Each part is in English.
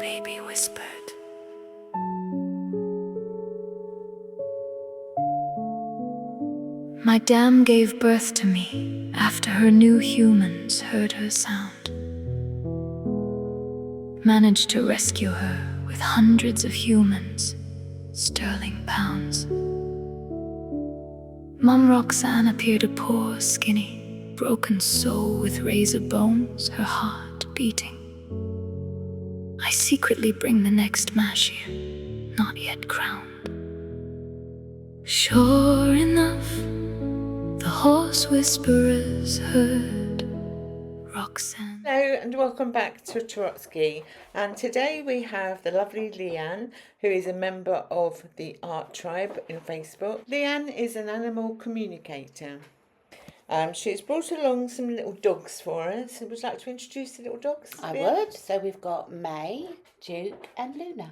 baby whispered. My dam gave birth to me after her new humans heard her sound. Managed to rescue her with hundreds of humans, sterling pounds. Mum Roxanne appeared a poor, skinny, broken soul with razor bones, her heart beating. I secretly bring the next Mashir, not yet crowned. Sure enough, the horse whisperers heard Roxanne. Hello and welcome back to Trotsky, and today we have the lovely Leanne, who is a member of the Art Tribe in Facebook. Leanne is an animal communicator. She's brought along some little dogs for us. Would you like to introduce the little dogs? I would. So we've got May, Duke and Luna.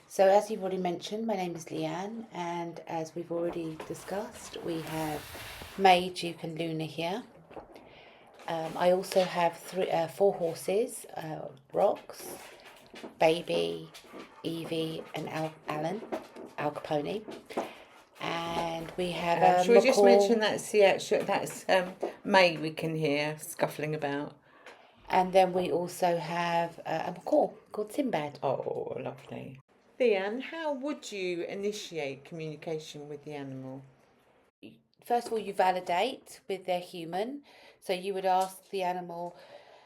So as you've already mentioned, my name is Leanne, and as we've already discussed, we have May, Duke and Luna here. I also have 4 horses, Rox, Baby, Evie and Alan, Al Capone. And we have should we just McCall. mention that's May we can hear scuffling about. And then we also have a McCall called Sinbad. Oh, lovely. Leanne, how would you initiate communication with the animal? First of all, you validate with their human. So you would ask the animal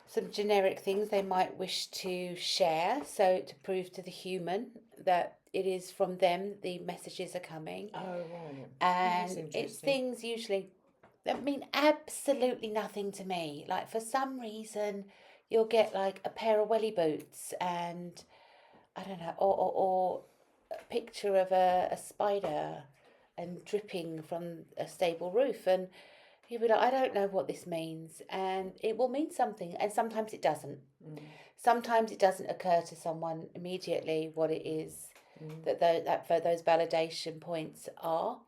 some generic things they might wish to share. So to prove to the human that it is from them the messages are coming. Oh, right. And it's things usually that mean absolutely nothing to me. Like for some reason, you'll get like a pair of welly boots and I don't know, or a picture of a spider and dripping from a stable roof, and you'll be like, I don't know what this means, and it will mean something, and sometimes it doesn't. Sometimes it doesn't occur to someone immediately what it is that for those validation points are,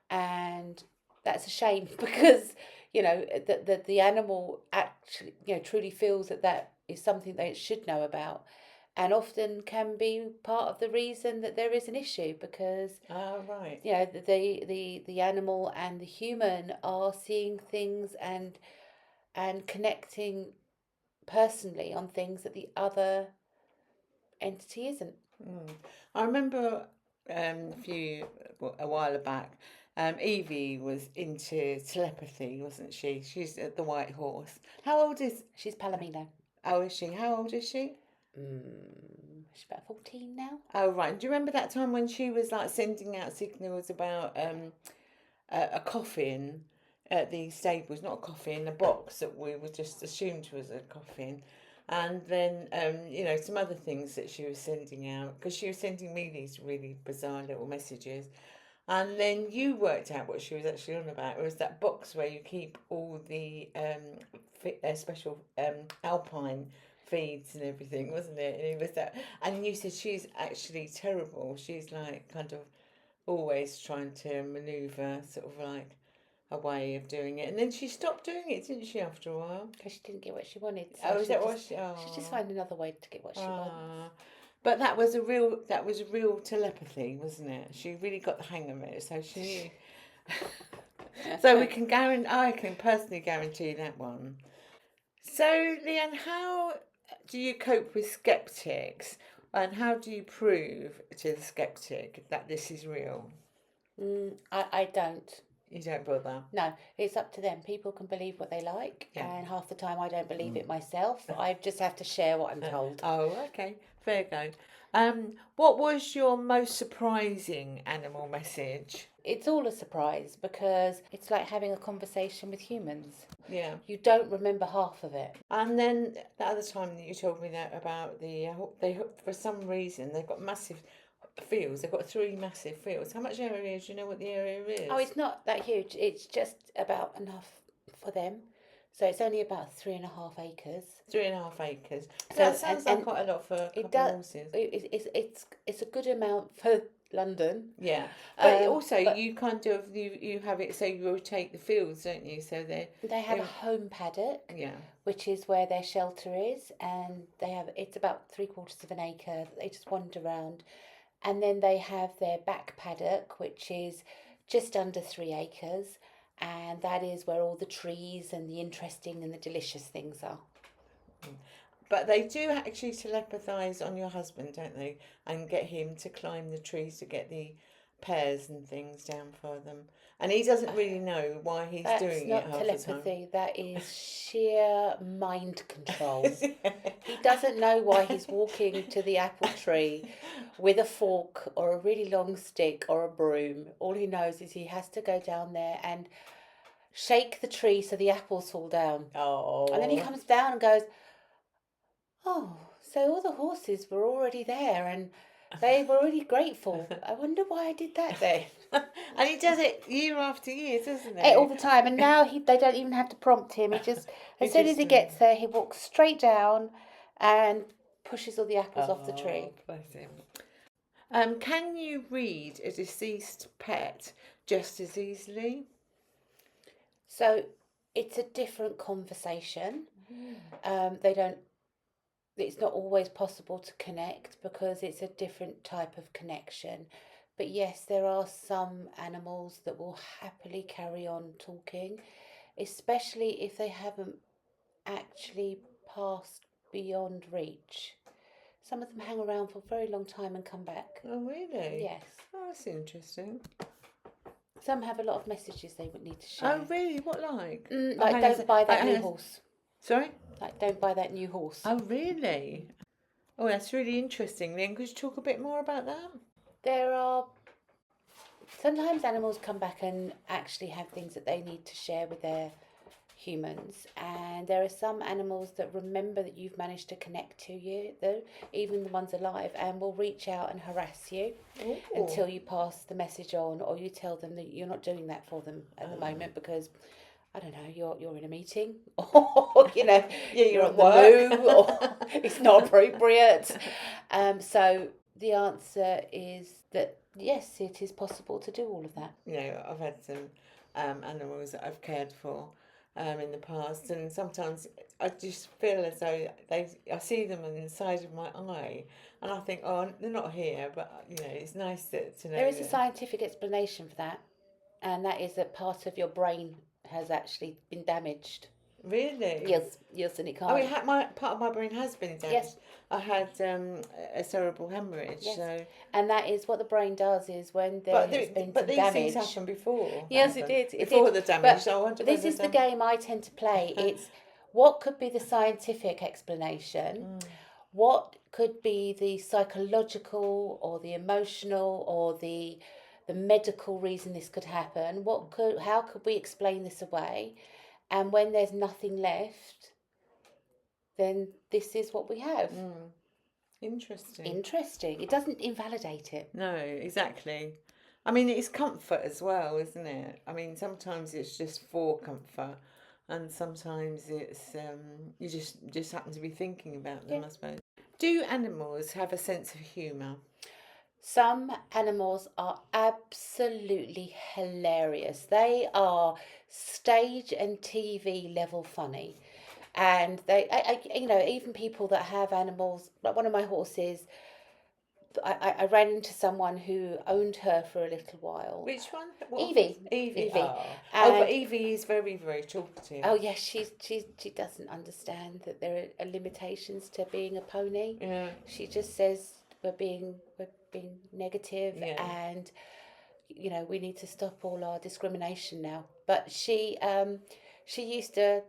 and that's a shame because the animal actually truly feels that is something they should know about, and often can be part of the reason that there is an issue because right. the animal and the human are seeing things and connecting personally on things that the other entity isn't. I remember a while back, Evie was into telepathy, wasn't she? She's at the White Horse. How old is She's Palomino. Oh, is she? How old is she? She's about 14 now. Oh, right. Do you remember that time when she was like sending out signals about a coffin at the stables? Not a coffin, a box that we were just assumed was a coffin. And then, some other things that she was sending out, because she was sending me these really bizarre little messages. And then you worked out what she was actually on about. It was that box where you keep all the special alpine feeds and everything, wasn't it? And it was that. And you said she's actually terrible. She's like kind of always trying to manoeuvre sort of like a way of doing it, and then she stopped doing it, didn't she, after a while? Because she didn't get what she wanted. So is that what she? She's just find another way to get what she wants. But that was a real telepathy, wasn't it? She really got the hang of it, so she knew. So we can I can personally guarantee that one. So Leanne, how do you cope with skeptics, and how do you prove to the skeptic that this is real? I don't. You don't bother? No, it's up to them. People can believe what they like, and half the time I don't believe it myself. I just have to share what I'm told. Oh, okay. Fair go. What was your most surprising animal message? It's all a surprise because it's like having a conversation with humans. Yeah. You don't remember half of it. And then the other time that you told me that about they for some reason they've got massive fields. They've got 3 massive fields. How much area do you know what the area is? Oh, it's not that huge. It's just about enough for them. So it's only about 3.5 acres. 3.5 acres. So So that sounds like quite a lot for a couple of horses. It's a good amount for London. Yeah, but Um, also but you kind of you have it so you rotate the fields, don't you? So they have a home paddock, yeah. which is where their shelter is, and it's about 3/4 of an acre. They just wander around, and then they have their back paddock, which is just under 3 acres, and that is where all the trees and the interesting and the delicious things are. But they do actually telepathise on your husband, don't they? And get him to climb the trees to get the pears and things down for them. And he doesn't really know why he's That's doing it not half telepathy, that is sheer mind control. the time. He doesn't know why he's walking to the apple tree with a fork or a really long stick or a broom. All he knows is he has to go down there and shake the tree so the apples fall down. Oh. And then he comes down and goes, oh, so all the horses were already there and they were really grateful. I wonder why I did that then. And he does it year after year, doesn't he? All the time. And now they don't even have to prompt him. He just, as soon as he gets there, he walks straight down and pushes all the apples off the tree. Bless him. Can you read a deceased pet just as easily? So it's a different conversation. It's not always possible to connect because it's a different type of connection. But yes, there are some animals that will happily carry on talking, especially if they haven't actually passed beyond reach. Some of them hang around for a very long time and come back. Oh, really? Yes. Oh, that's interesting. Some have a lot of messages they would need to share. Oh, really? What like? Like, don't buy that new horse. Sorry? Like, don't buy that new horse. Oh, really? Oh, that's really interesting. Then could you talk a bit more about that? There are sometimes animals come back and actually have things that they need to share with their humans, and there are some animals that remember that you've managed to connect to you, though, even the ones alive, and will reach out and harass you until you pass the message on, or you tell them that you're not doing that for them at the moment because I don't know, you're in a meeting, or you're on the move, or it's not appropriate. So the answer is that yes, it is possible to do all of that. I've had some animals that I've cared for in the past, and sometimes I just feel as though I see them on the side of my eye, and I think, oh, they're not here, but it's nice to know. There is a scientific explanation for that, and that is that part of your brain has actually been damaged. Really? Yes, and it can't. I mean, part of my brain has been damaged. Yes. I had a cerebral hemorrhage. Yes. So. And that is what the brain does is when there has been but some these damage. things happened before. Yes, it did. Before the damage. So I wonder this is the game I tend to play. It's what could be the scientific explanation, what could be the psychological or the emotional or the medical reason this could happen. How could we explain this away? And when there's nothing left, then this is what we have. Interesting. It doesn't invalidate it. No, exactly. I mean, it's comfort as well, isn't it? I mean, sometimes it's just for comfort, and sometimes it's you just happen to be thinking about them, I suppose. Do animals have a sense of humour? Some animals are absolutely hilarious. They are stage and TV level funny. And they, even people that have animals, like one of my horses, I ran into someone who owned her for a little while. Which one? Evie. Evie. Oh. But Evie is very, very talkative. Oh yes, she doesn't understand that there are limitations to being a pony. Yeah. She just says we're being negative, and we need to stop all our discrimination now. But she used to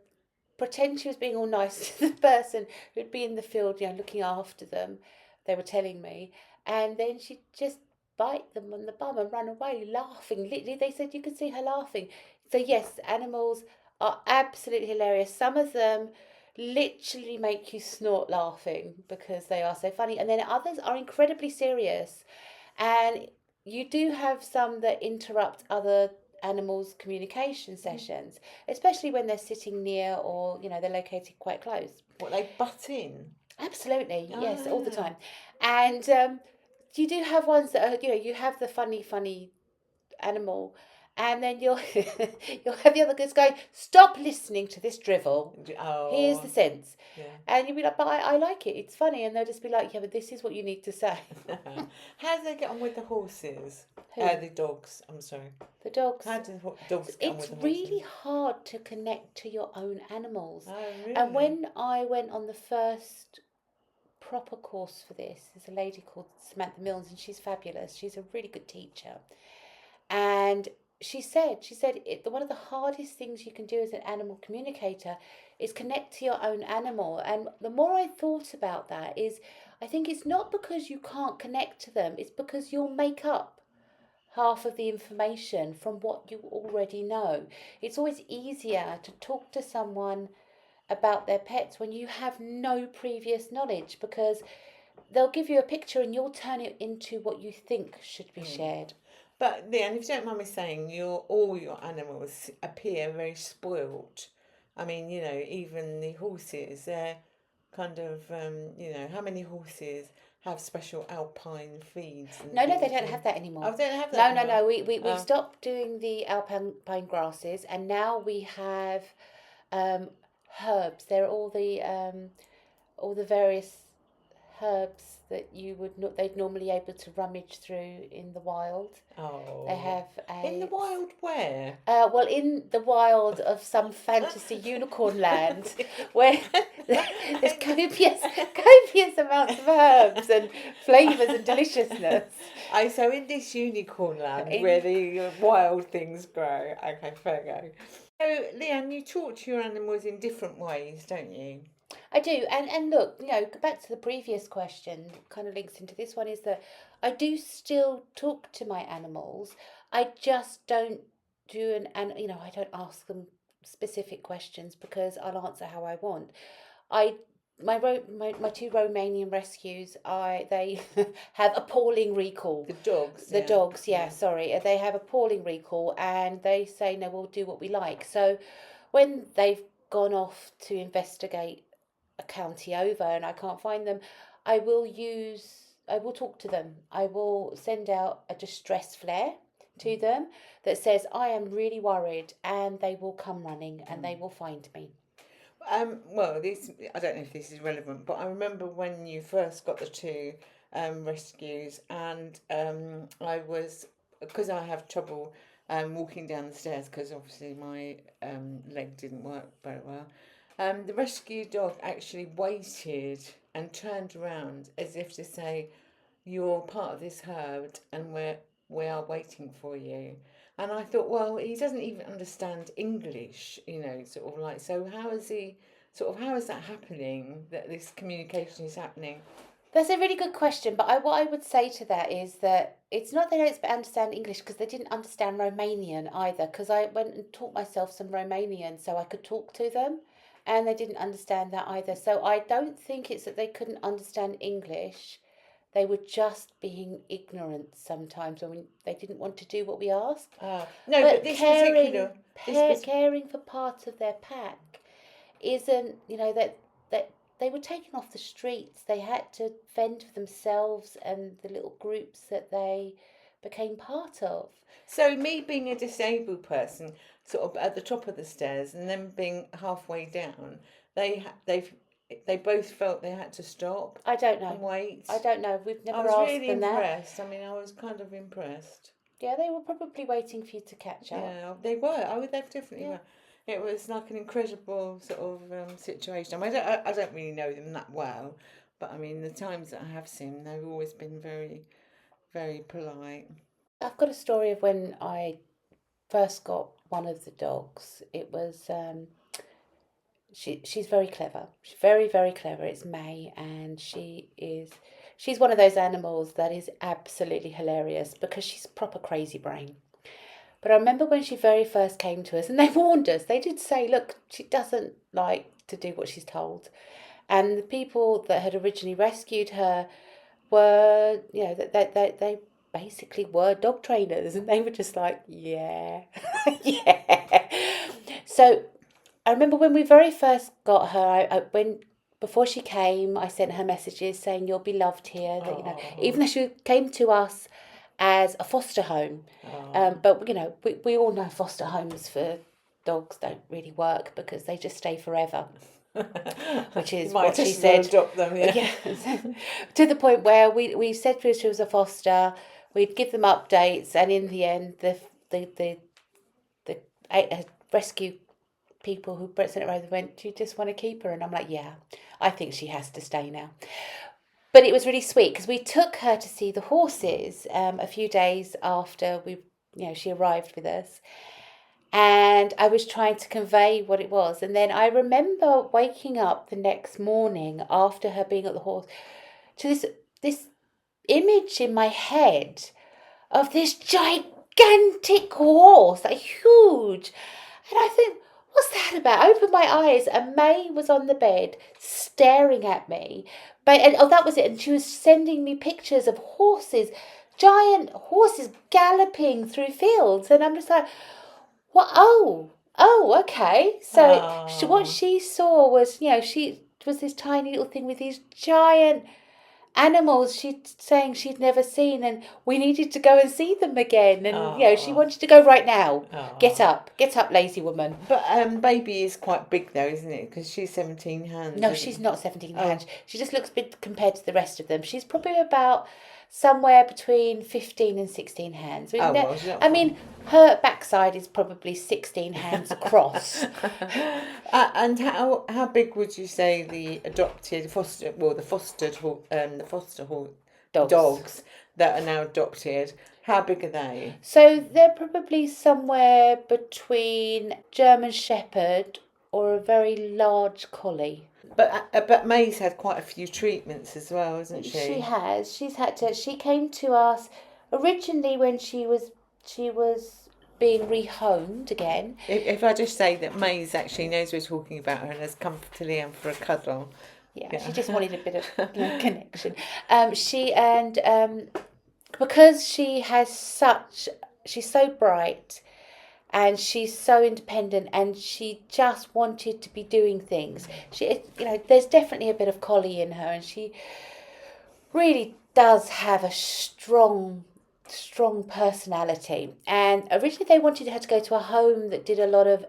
pretend she was being all nice to the person who'd be in the field, looking after them. They were telling me, and then she'd just bite them on the bum and run away laughing. Literally, they said you could see her laughing. So yes, animals are absolutely hilarious. Some of them literally make you snort laughing because they are so funny, and then others are incredibly serious. And you do have some that interrupt other animals' communication sessions, especially when they're sitting near or they're located quite close. What, they butt in? Absolutely, yes, all the time. And you do have ones that are, you have the funny animal, and then you'll you'll have the other kids going, "Stop listening to this drivel. Here's the Oh, sense." yeah. And you'll be like, "But I like it. It's funny." And they'll just be like, "Yeah, but this is what you need to say." How do they get on with the horses? Who? The dogs. I'm sorry. The dogs. How do the dogs get on It's with the really horses? hard to connect to your own animals. Oh, And really? when I went on the first proper course for this, there's a lady called Samantha Milnes, and she's fabulous. She's a really good teacher. And she said one of the hardest things you can do as an animal communicator is connect to your own animal. And the more I thought about that is, I think it's not because you can't connect to them, it's because you'll make up half of the information from what you already know. It's always easier to talk to someone about their pets when you have no previous knowledge, because they'll give you a picture and you'll turn it into what you think should be shared. But Leanne, if you don't mind me saying, all your animals appear very spoilt. I mean, even the horses, they're kind of, how many horses have special alpine feeds and No, they things? don't have that anymore. Oh, they don't have No, that no, anymore. no. We've Oh. stopped doing the alpine grasses, and now we have herbs. They're all the various herbs that they'd normally able to rummage through in the wild. Oh. They have In the wild where? well, in the wild of some fantasy unicorn land, where there's copious amounts of herbs and flavours and deliciousness. So in this unicorn land where the wild things grow. Okay, fair go. So, Leanne, you talk to your animals in different ways, don't you? I do, and look, back to the previous question, kind of links into this one, is that I do still talk to my animals. I just don't I don't ask them specific questions because I'll answer how I want. I my two Romanian rescues, they have appalling recall. The dogs. The yeah. dogs, yeah, sorry, they have appalling recall, and they say no, we'll do what we like. So when they've gone off to investigate a county over and I can't find them, I will talk to them. I will send out a distress flare to them that says I am really worried, and they will come running and they will find me. Well, I don't know if this is relevant, but I remember when you first got the two rescues, and I was, because I have trouble walking down the stairs because obviously my leg didn't work very well. The rescue dog actually waited and turned around as if to say, "You're part of this herd, and we are waiting for you." And I thought, well, he doesn't even understand English, sort of like. So how is that happening? That this communication is happening? That's a really good question, but what I would say to that is that it's not they don't understand English, because they didn't understand Romanian either, because I went and taught myself some Romanian so I could talk to them, and they didn't understand that either. So I don't think it's that they couldn't understand English. They were just being ignorant sometimes when they didn't want to do what we asked. No, but this Caring for part of their pack isn't, that they were taken off the streets. They had to fend for themselves and the little groups that they became part of. So me being a disabled person, sort of at the top of the stairs, and then being halfway down, they both felt they had to stop. I don't know. And wait. I don't know. We've never I was asked really them impressed. I mean, I was kind of impressed. Yeah, they were probably waiting for you to catch up. Yeah, they were. They definitely were. It was like an incredible sort of situation. I mean, I don't really know them that well, but I mean, the times that I have seen, they've always been very, very polite. I've got a story of when I first got one of the dogs. It was she's very clever. She's very, very clever. It's May, and she's one of those animals that is absolutely hilarious because she's a proper crazy brain. But I remember when she very first came to us, and they warned us. They did say, look, she doesn't like to do what she's told. And the people that had originally rescued her were, they basically were dog trainers, and they were just like, yeah, yeah. So I remember when we very first got her, before she came, I sent her messages saying you'll be loved here. That even though she came to us as a foster home, but we all know foster homes for dogs don't really work because they just stay forever. Which is what she said. Adopt them, yeah. To the point where we said to her she was a foster, we'd give them updates, and in the end, the rescue people who sent it over went, "Do you just want to keep her?" And I'm like, "Yeah, I think she has to stay now." But it was really sweet because we took her to see the horses a few days after she arrived with us. And I was trying to convey what it was. And then I remember waking up the next morning after her being at the horse to this image in my head of this gigantic horse, like huge. And I think, what's that about? I opened my eyes and May was on the bed staring at me. That was it. And she was sending me pictures of horses, giant horses galloping through fields. And I'm just like, what? Oh, okay. So what she saw was, she was this tiny little thing with these giant animals she's saying she'd never seen, and we needed to go and see them again. And, she wanted to go right now. Get up, lazy woman. But baby is quite big though, isn't it? Because she's 17 hands. No, she's not 17 hands. She just looks big compared to the rest of them. She's probably about somewhere between 15 and 16 hands. I mean, her backside is probably 16 hands across. And how big would you say the foster dogs that are now adopted? How big are they? So they're probably somewhere between German Shepherd or a very large collie. But May's had quite a few treatments as well, hasn't she? She has. She came to us originally when she was being rehomed again. If I just say that May's actually knows we're talking about her and has come to Liam for a cuddle. Yeah, she just wanted a bit of connection. Because she's so bright. And she's so independent, and she just wanted to be doing things. There's definitely a bit of collie in her, and she really does have a strong personality. And originally they wanted her to go to a home that did a lot of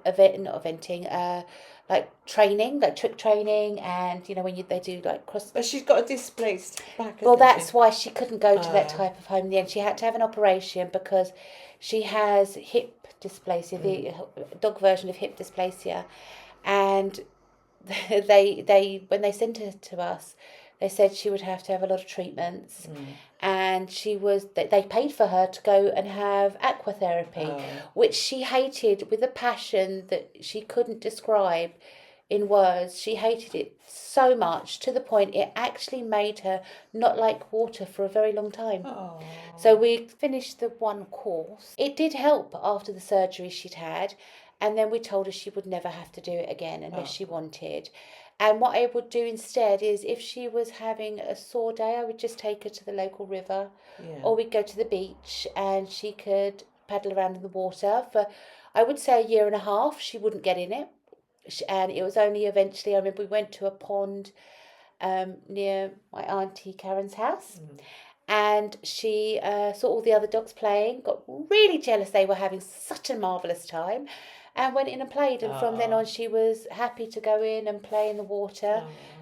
training, like trick training, and when they do like cross. But she's got a displaced back. Well, that's why she couldn't go to that type of home in the end. She had to have an operation because she has hip dysplasia, the dog version of hip dysplasia, and they when they sent her to us, they said she would have to have a lot of treatments, and they paid for her to go and have aquatherapy, which she hated with a passion that she couldn't describe in words. She hated it so much to the point it actually made her not like water for a very long time. So we finished the one course. It did help after the surgery she'd had, and then we told her she would never have to do it again unless she wanted. And what I would do instead is, if she was having a sore day, I would just take her to the local river, or we'd go to the beach and she could paddle around in the water for, I would say, a year and a half. She wouldn't get in it. And it was only eventually, I remember we went to a pond near my auntie Karen's house, and she saw all the other dogs playing, got really jealous they were having such a marvellous time, and went in and played. And from then on, she was happy to go in and play in the water.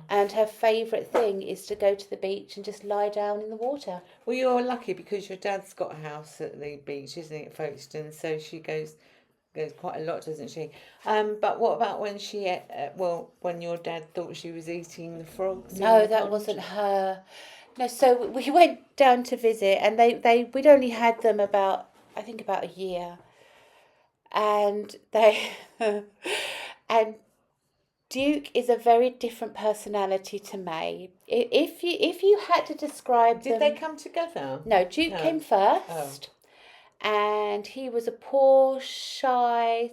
And her favourite thing is to go to the beach and just lie down in the water. Well, you're lucky because your dad's got a house at the beach, isn't it, Folkestone? So she goes quite a lot, doesn't she? But what about when she when your dad thought she was eating the frogs? No, that wasn't her. No, so we went down to visit, and we'd only had them about a year, and and Duke is a very different personality to May. If you had to describe Did they come together? No, Duke came first. And he was a poor, shy,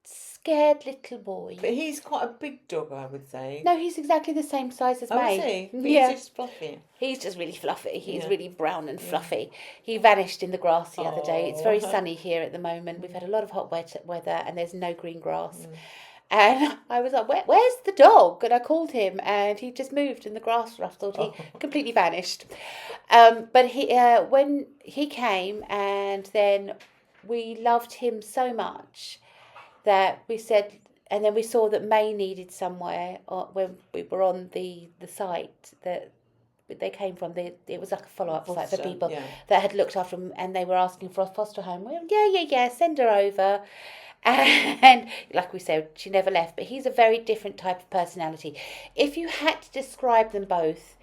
scared little boy. But he's quite a big dog, I would say. No, he's exactly the same size as May. Is he? But he's just fluffy. He's just really fluffy. He's really brown and fluffy. He vanished in the grass the other day. It's very sunny here at the moment. We've had a lot of hot weather, and there's no green grass. And I was like, where's the dog? And I called him, and he just moved in the grass rustled. He completely vanished. But when he came, and then we loved him so much that we said, and then we saw that May needed somewhere when we were on the site that they came from. It was like a follow-up site for people that had looked after them, and they were asking for a foster home. We went, yeah, send her over. And like we said, she never left. But he's a very different type of personality. If you had to describe them both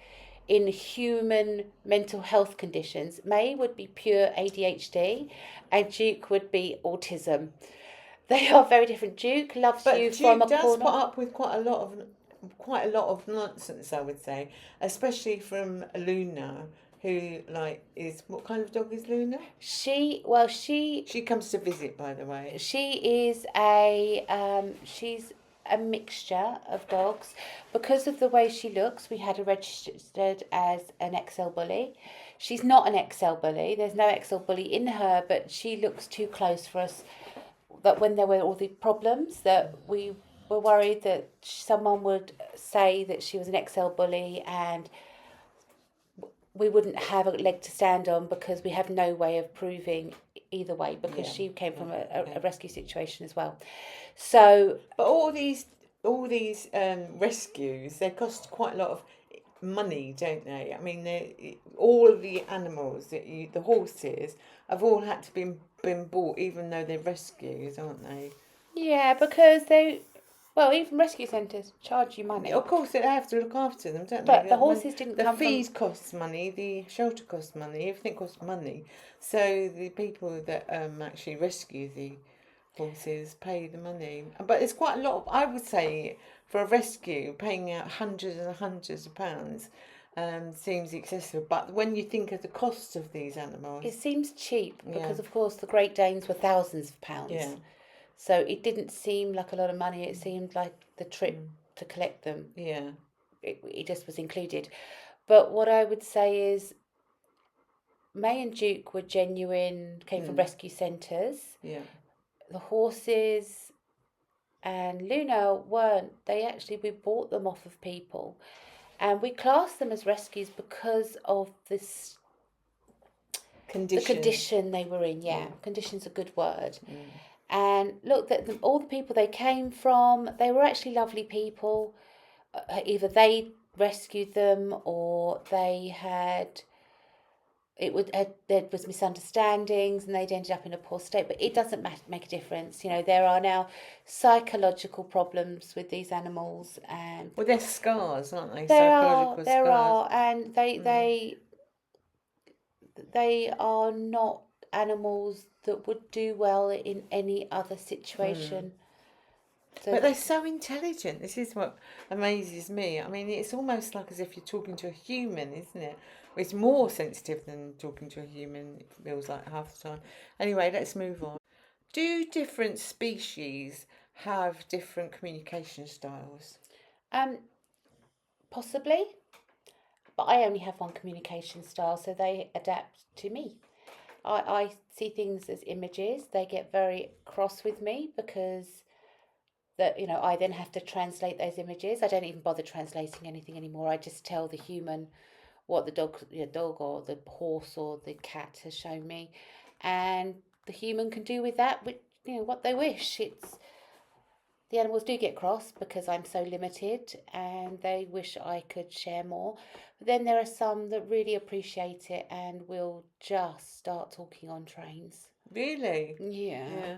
in human mental health conditions, May would be pure ADHD and Duke would be autism. They are very different. Duke loves you from a corner. But Duke does put up with quite a lot of nonsense, I would say, especially from Luna, who is, what kind of dog is Luna? She comes to visit, by the way. She is she's a mixture of dogs. Because of the way she looks, we had her registered as an XL bully. She's not an XL bully. There's no XL bully in her, but she looks too close for us. That when there were all the problems, that we were worried that someone would say that she was an XL bully, and we wouldn't have a leg to stand on because we have no way of proving either way, because she came from a rescue situation as well. So, but all these rescues, they cost quite a lot of money, don't they? I mean, all of the animals the horses have all had to been bought, even though they're rescues, aren't they? Yeah, because even rescue centres charge you money. Of course, they have to look after them, don't they? But the horses didn't come from... The feed costs money, the shelter costs money, everything costs money. So the people that actually rescue the horses pay the money. But it's quite a lot of, I would say, for a rescue, paying out hundreds and hundreds of pounds seems excessive. But when you think of the cost of these animals... It seems cheap because, of course, the Great Danes were thousands of pounds. Yeah. So it didn't seem like a lot of money. It seemed like the trip to collect them. Yeah. It just was included. But what I would say is May and Duke were genuine, came from rescue centres. Yeah. The horses and Luna weren't. We bought them off of people. And we classed them as rescues because of this... Condition. The condition they were in, Condition's a good word. And look, all the people they came from, they were actually lovely people. Either they rescued them or they had... there was misunderstandings and they'd ended up in a poor state, but it doesn't make a difference. There are now psychological problems with these animals, and they're scars, aren't they? There are, and they are not animals that would do well in any other situation. But they're so intelligent. This is what amazes me. I mean, it's almost like as if you're talking to a human, isn't it? It's more sensitive than talking to a human, it feels like half the time. Anyway, let's move on. Do different species have different communication styles? Possibly. But I only have one communication style, so they adapt to me. I see things as images. They get very cross with me because I then have to translate those images. I don't even bother translating anything anymore. I just tell the human what the dog or the horse or the cat has shown me, and the human can do with that what they wish. The animals do get cross because I'm so limited, and they wish I could share more. But then there are some that really appreciate it and will just start talking on trains. Really? Yeah.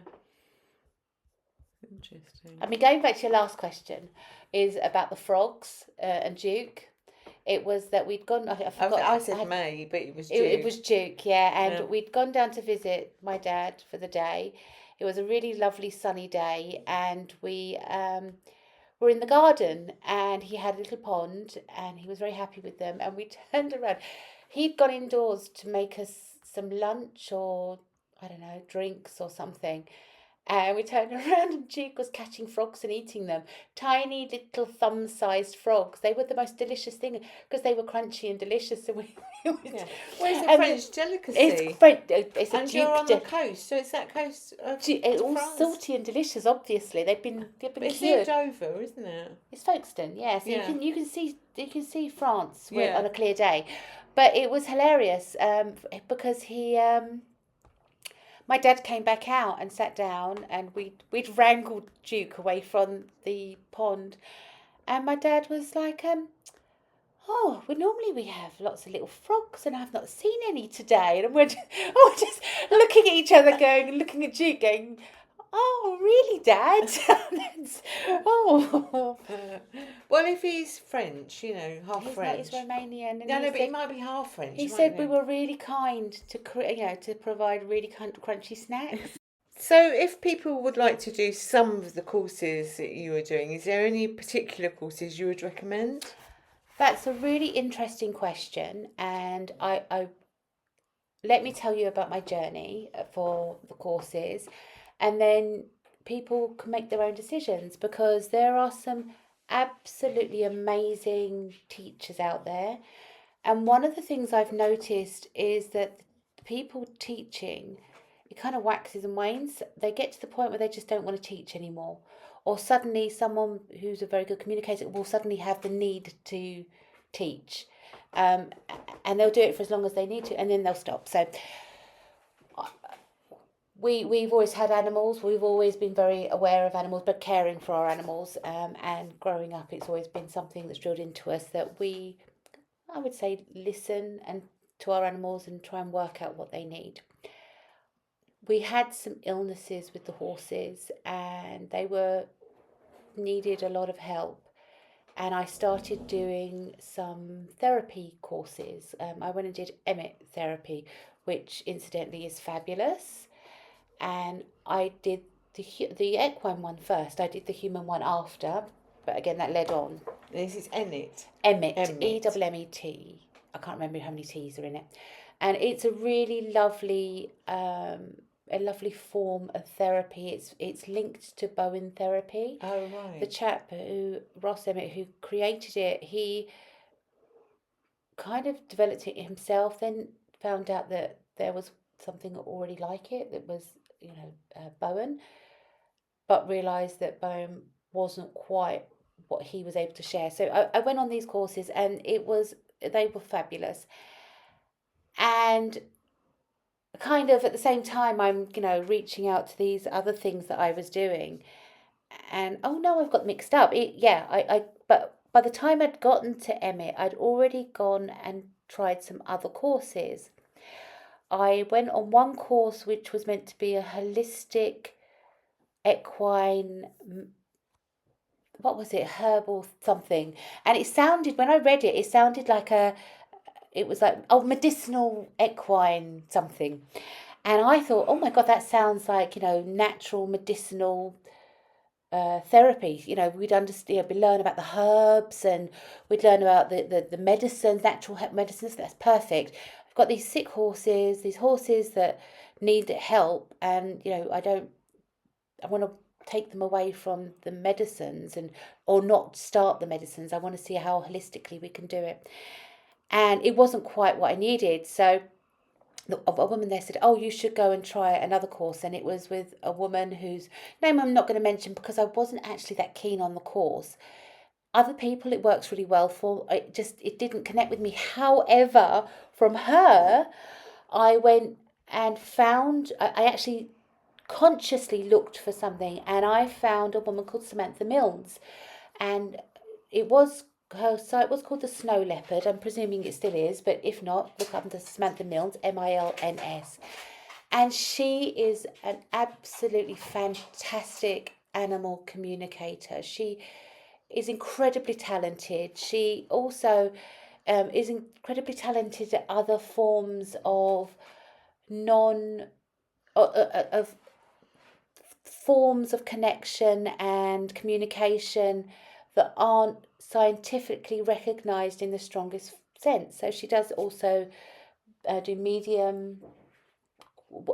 Interesting. I mean, going back to your last question, is about the frogs and Duke. It was that we'd gone... I said May, but it was Duke. It was Duke, and we'd gone down to visit my dad for the day. It was a really lovely sunny day, and we were in the garden, and he had a little pond, and he was very happy with them, and we turned around. He'd gone indoors to make us some lunch or, I don't know, drinks or something, And we turned around and Duke was catching frogs and eating them. Tiny little thumb-sized frogs. They were the most delicious thing because they were crunchy and delicious. And Yeah. Well, it's a and French delicacy. it's a and Duke you're on the coast, so it's that coast of it's all France. salty and delicious. Obviously, they've been But it's cured. near Dover, isn't it? It's Folkestone, yeah. So Yeah. you can see France Yeah. on a clear day, but it was hilarious because my dad came back out and sat down, and we'd wrangled Duke away from the pond, and my dad was like, "Oh, well, normally we have lots of little frogs, and I've not seen any today." And we're just looking at each other, looking at Duke, going, "Oh, really, Dad?" Oh. Well, if he's French, half He's French. not, he's Romanian. And No, but he might be half French. He said we were really kind to provide really crunchy snacks. So, if people would like to do some of the courses that you were doing, is there any particular courses you would recommend? That's a really interesting question, and I let me tell you about my journey for the courses, and then people can make their own decisions because there are some absolutely amazing teachers out there. And one of the things I've noticed is that people teaching, it kind of waxes and wanes. They get to the point where they just don't want to teach anymore. Or suddenly someone who's a very good communicator will suddenly have the need to teach. And they'll do it for as long as they need to, and then they'll stop. So we've always had animals. We've always been very aware of animals, but caring for our animals. And growing up, it's always been something that's drilled into us that I would say, listen to our animals and try and work out what they need. We had some illnesses with the horses, and they needed a lot of help. And I started doing some therapy courses. I went and did EMET therapy, which incidentally is fabulous. And I did the equine one first. I did the human one after, but again that led on. This is EMET. EMET, E-M-M-E-T. I can't remember how many T's are in it. And it's a really lovely form of therapy. It's linked to Bowen therapy. Oh, right. The chap Ross Emmett, who created it, he kind of developed it himself, then found out that there was something already like it that was, Bowen, but realised that Bowen wasn't quite what he was able to share. So I went on these courses, and they were fabulous. And kind of at the same time, I'm reaching out to these other things that I was doing, and oh no, I've got mixed up. But by the time I'd gotten to Emmett, I'd already gone and tried some other courses. I went on one course which was meant to be a holistic equine, what was it, herbal something, and it sounded, when I read it, it sounded like it was like, medicinal equine something. And I thought, oh my God, that sounds like, natural medicinal therapy. We'd understand, we'd learn about the herbs, and we'd learn about the medicines, natural medicines. That's perfect. I've got these sick horses, these horses that need help, and, I want to take them away from the medicines or not start the medicines. I want to see how holistically we can do it. And it wasn't quite what I needed. So a woman there said, oh, you should go and try another course. And it was with a woman whose name I'm not going to mention because I wasn't actually that keen on the course. Other people it works really well for. It didn't connect with me. However, from her, I went and found, I actually consciously looked for something, and I found a woman called Samantha Milnes, and her site was called the Snow Leopard. I'm presuming it still is, but if not, look up under Samantha Milnes, Milns. And she is an absolutely fantastic animal communicator. She is incredibly talented. She also is incredibly talented at other forms of forms of connection and communication that aren't scientifically recognised in the strongest sense. So she does also do medium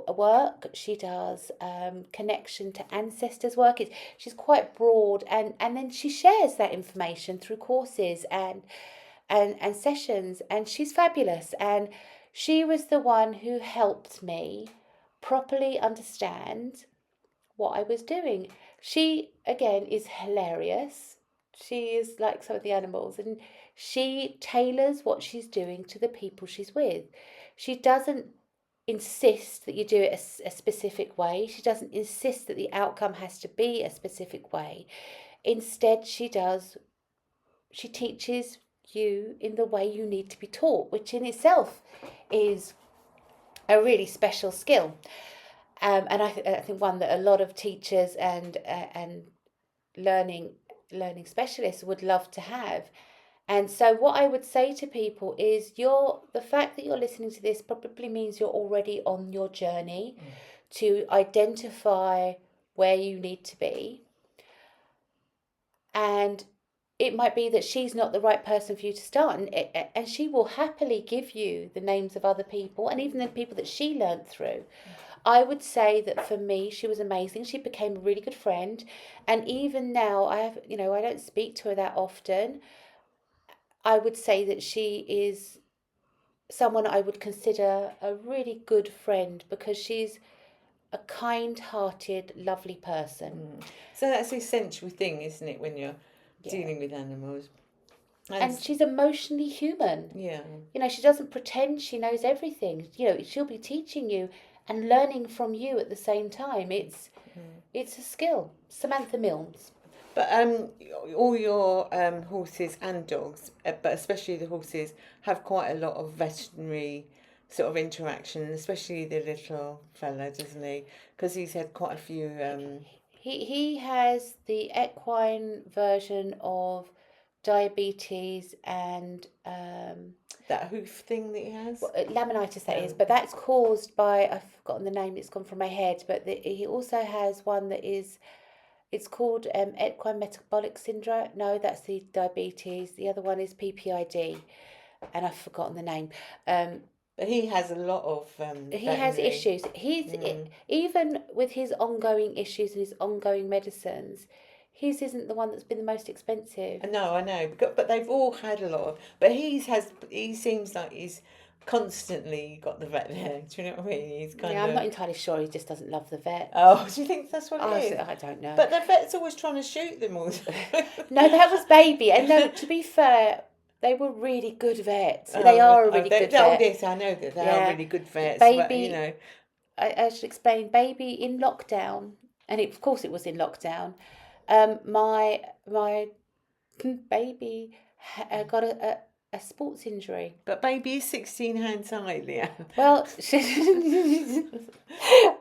work. She does connection to ancestors work. She's quite broad, and then she shares that information through courses and sessions, and she's fabulous. And she was the one who helped me properly understand what I was doing. She, again, is hilarious. She is like some of the animals, and she tailors what she's doing to the people she's with. She doesn't insist that you do it a specific way. She doesn't insist that the outcome has to be a specific way. Instead, she teaches you in the way you need to be taught, which in itself is a really special skill. And I think one that a lot of teachers and learning specialists would love to have. And so what I would say to people is the fact that you're listening to this probably means you're already on your journey to identify where you need to be. And it might be that she's not the right person for you to start, and she will happily give you the names of other people and even the people that she learned through. I would say that for me, she was amazing. She became a really good friend, and even now, I don't speak to her that often. I would say that she is someone I would consider a really good friend because she's a kind-hearted, lovely person. So that's the essential thing, isn't it, when you're dealing with animals? And she's emotionally human. Yeah. She doesn't pretend she knows everything. She'll be teaching you and learning from you at the same time. It's a skill. Samantha Milnes. But all your horses and dogs, but especially the horses, have quite a lot of veterinary sort of interaction, especially the little fella, doesn't he? Because he's had quite a few... He has the equine version of diabetes and... that hoof thing that he has? Laminitis, that is. But that's caused by... I've forgotten the name, it's gone from my head. But he also has one that is... It's called equine metabolic syndrome. No, that's the diabetes. The other one is PPID, and I've forgotten the name. But he has a lot of... he has issues. Even with his ongoing issues and his ongoing medicines, his isn't the one that's been the most expensive. No, I know, but they've all had a lot of... But he seems like he's constantly got the vet there. Do you know what I mean? He's I'm not entirely sure. He just doesn't love the vet. Oh, do you think that's what it is? I don't know. But the vet's always trying to shoot them all. No, that was Baby. And no, to be fair, they were really good vets. They are a really good vet. Yes, I know that they are really good vets. Baby, but, I should explain. Baby in lockdown, and of course it was in lockdown. My baby got a sports injury. But Baby is 16 hands high, Leah. Well,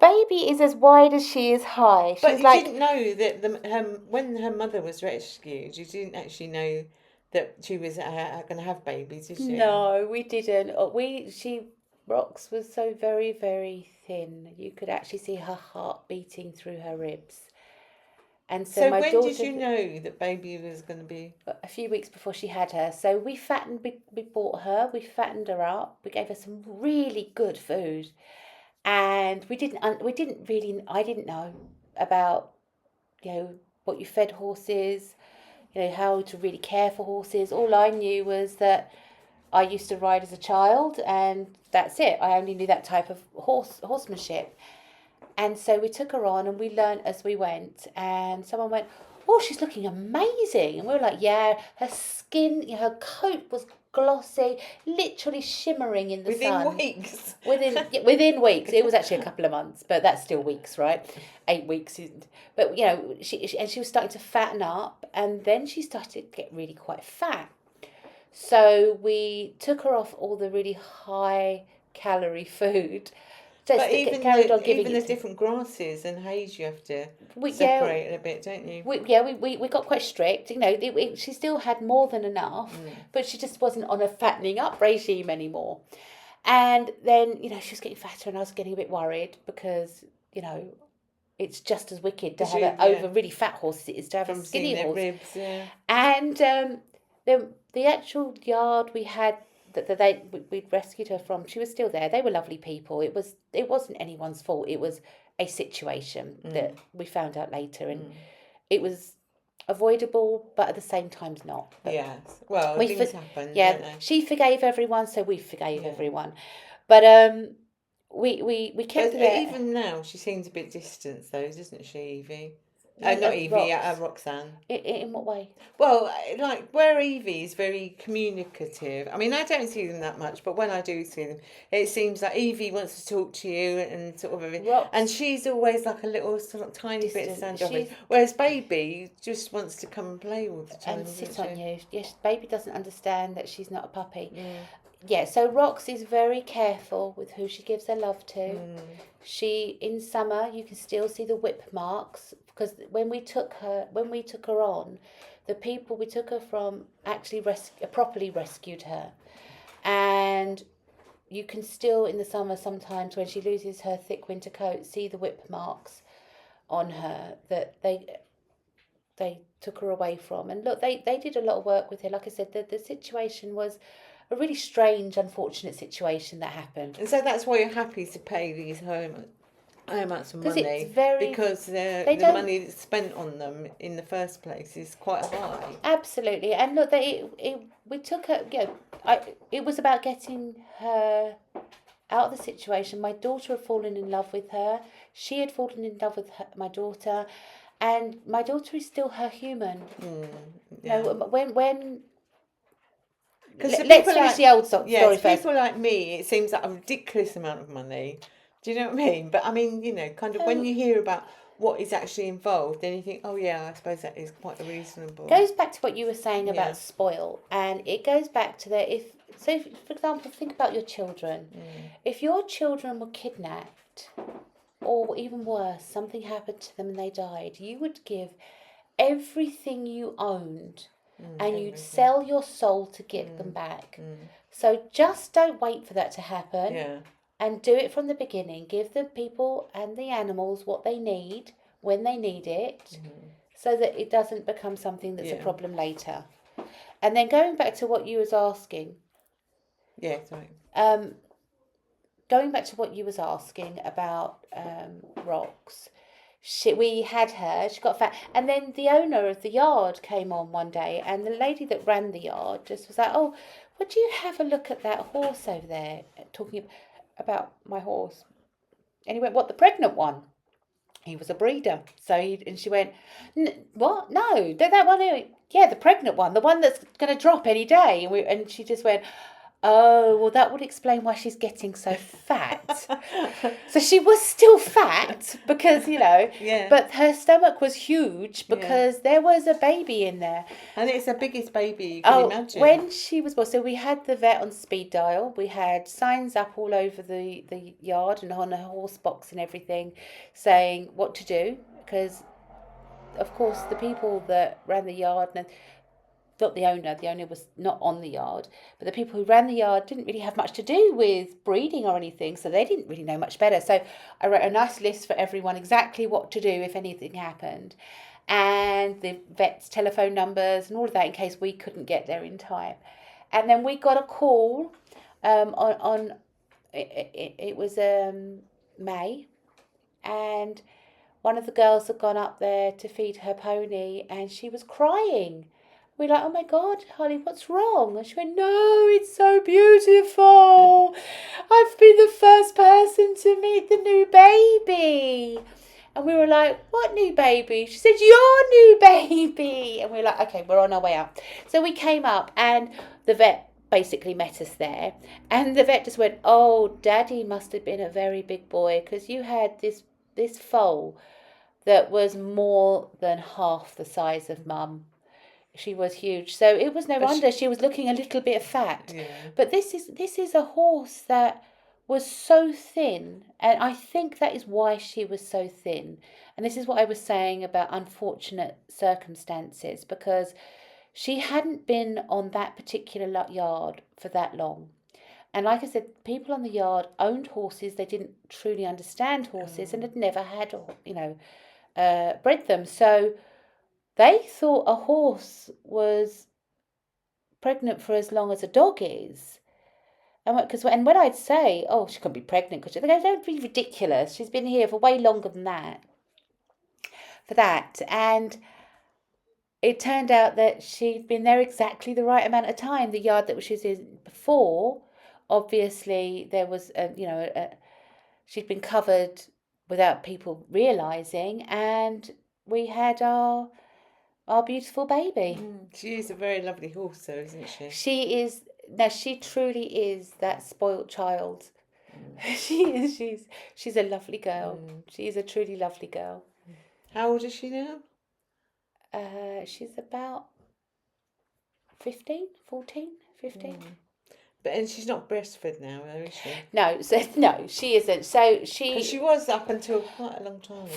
Baby is as wide as she is high. But you didn't know that when her mother was rescued, you didn't actually know that she was going to have babies, did you? No, we didn't. Rox was so very, very thin. You could actually see her heart beating through her ribs. And so my when daughter, did you know that Baby was going to be... A few weeks before she had her. So we bought her, we fattened her up, we gave her some really good food. And I didn't know about, what you fed horses, how to really care for horses. All I knew was that I used to ride as a child, and that's it. I only knew that type of horsemanship. And so we took her on and we learned as we went. And someone went, "Oh, she's looking amazing." And we were like, yeah, her skin, her coat was glossy, literally shimmering in the sun. Within weeks. It was actually a couple of months, but that's still weeks, right? 8 weeks. But, she was starting to fatten up, and then she started to get really quite fat. So we took her off all the really high calorie food. But even the different grasses and hays you have to separate a bit, don't you? We got quite strict. She still had more than enough, but she just wasn't on a fattening up regime anymore. And then, she was getting fatter, and I was getting a bit worried because, it's just as wicked to have an over really fat horse as it is to have a skinny horse. Ribs, yeah. And the actual yard we had we'd rescued her from. She was still there. They were lovely people. It wasn't anyone's fault. It was a situation that we found out later, and it was avoidable, but at the same time not. But Yes. Well, we things for- happen. yeah, Don't they? she forgave everyone, so we forgave Yeah. everyone. But we kept But her there. even now, she seems a bit distant, though, doesn't she, Evie? Yeah, Not Evie, Rox. Roxanne. In what way? Well, like where Evie is very communicative. I mean, I don't see them that much, but when I do see them, it seems like Evie wants to talk to you and sort of everything. Rox- And she's always like a little sort of tiny bit Distant. standoffish. She's- Whereas Baby just wants to come and play all the time. And doesn't sit she? on you. Yes, baby doesn't understand that she's not a puppy. Yeah, so Rox is very careful with who she gives her love to. She, in summer, you can still see the whip marks, because when we took her on, the people we took her from actually properly rescued her, and you can still in the summer sometimes when she loses her thick winter coat see the whip marks on her that they took her away from. And look, they did a lot of work with her. Like I said, the situation was a really strange, unfortunate situation that happened. And so that's why you're happy to pay these high amounts of 'Cause money, it's very- because they the don't- money that's spent on them in the first place is quite high. Absolutely. And look, we took her, it was about getting her out of the situation. My daughter had fallen in love with her. She had fallen in love with my daughter. And my daughter is still her human. Yeah. No, when Because let's finish the old story first. people like me, it seems like a ridiculous amount of money. Do you know what I mean? But I mean, kind of when you hear about what is actually involved, then you think, oh yeah, I suppose that is quite reasonable. Goes back to what you were saying Yeah. about spoil, and it goes back to for example, think about your children. If your children were kidnapped, or even worse, something happened to them and they died, you would give everything you owned, and you'd sell your soul to get them back. So just don't wait for that to happen. Yeah. And do it from the beginning. Give the people and the animals what they need when they need it, so that it doesn't become something that's a problem later. And then going back to what you was asking. Yeah, sorry. Going back to what you was asking about Rox. We had her, she got fat, and then the owner of the yard came on one day, and the lady that ran the yard just was like, oh, would you have a look at that horse over there, talking about my horse. And he went, what, the pregnant one? He was a breeder. And she went, what? No, that one. Yeah, the pregnant one, the one that's going to drop any day. And she just went, oh, well, that would explain why she's getting so fat. So she was still fat because, but her stomach was huge because there was a baby in there. And it's the biggest baby you can imagine. When she was born, so we had the vet on speed dial. We had signs up all over the yard and on a horse box and everything saying what to do, because, of course, the people that ran the yard, not the owner was not on the yard, but the people who ran the yard didn't really have much to do with breeding or anything, so they didn't really know much better. So I wrote a nice list for everyone exactly what to do if anything happened, and the vet's telephone numbers and all of that in case we couldn't get there in time. And then we got a call it was May, and one of the girls had gone up there to feed her pony and she was crying. We're like, oh my God, honey, what's wrong? And she went, no, it's so beautiful. I've been the first person to meet the new baby. And we were like, what new baby? She said, your new baby. And we were like, okay, we're on our way out. So we came up and the vet basically met us there. And the vet just went, oh, Daddy must have been a very big boy because you had this foal that was more than half the size of Mum. She was huge, so it was no wonder she was looking a little bit fat. Yeah. But this is a horse that was so thin, and I think that is why she was so thin. And this is what I was saying about unfortunate circumstances, because she hadn't been on that particular yard for that long. And like I said, people on the yard owned horses. They didn't truly understand horses and had never had, bred them. So they thought a horse was pregnant for as long as a dog is. And when I'd say, oh, she couldn't be pregnant, because they go, don't be ridiculous. She's been here for way longer than that. For that. And it turned out that she'd been there exactly the right amount of time. The yard that she was in before, obviously, there was, she'd been covered without people realising, and we had our beautiful baby. She is a very lovely horse, though, isn't she? She is. Now, she truly is that spoilt child. She is. She's a lovely girl. She is a truly lovely girl. How old is she now? She's about 15, 14, 15. And she's not breastfed now, though, is she? No, she isn't. So she was up until quite a long time.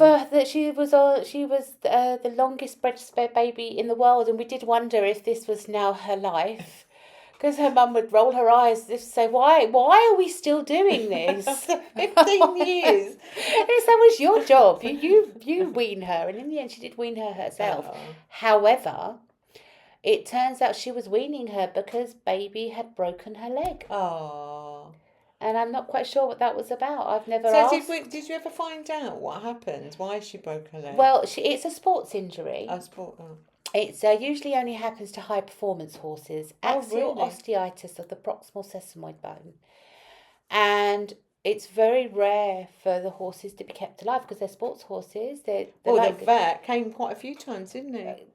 She was the longest breastfed baby in the world, and we did wonder if this was now her life, because her mum would roll her eyes and say, "Why are we still doing this?" 15 years. That was your job. You wean her, and in the end, she did wean her herself. Oh. However, it turns out she was weaning her because baby had broken her leg. Oh. And I'm not quite sure what that was about. I've never asked. So did you ever find out what happened? Why she broke her leg? Well, it's a sports injury. It usually only happens to high performance horses. Axial osteitis of the proximal sesamoid bone. And it's very rare for the horses to be kept alive because they're sports horses. The vet came quite a few times, didn't he?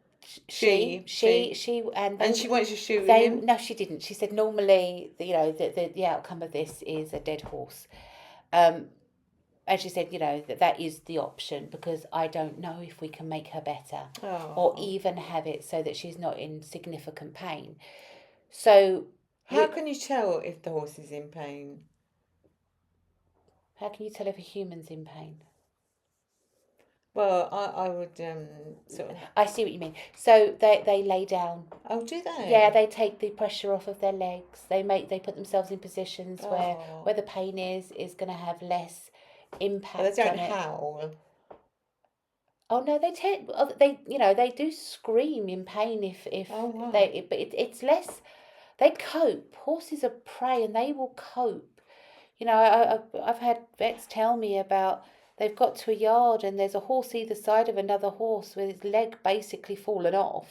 She and she went to shoot him. No, she didn't. She said normally, the outcome of this is a dead horse, and she said, that is the option because I don't know if we can make her better or even have it so that she's not in significant pain. So how can you tell if the horse is in pain? How can you tell if a human's in pain? Well, I would sort of... I see what you mean. So they lay down. Oh, do they? Yeah, they take the pressure off of their legs. They put themselves in positions where the pain is going to have less impact. Well, they don't howl. Oh no, they do scream in pain if but it's less. They cope. Horses are prey and they will cope. I've had vets tell me about. They've got to a yard and there's a horse either side of another horse with its leg basically fallen off,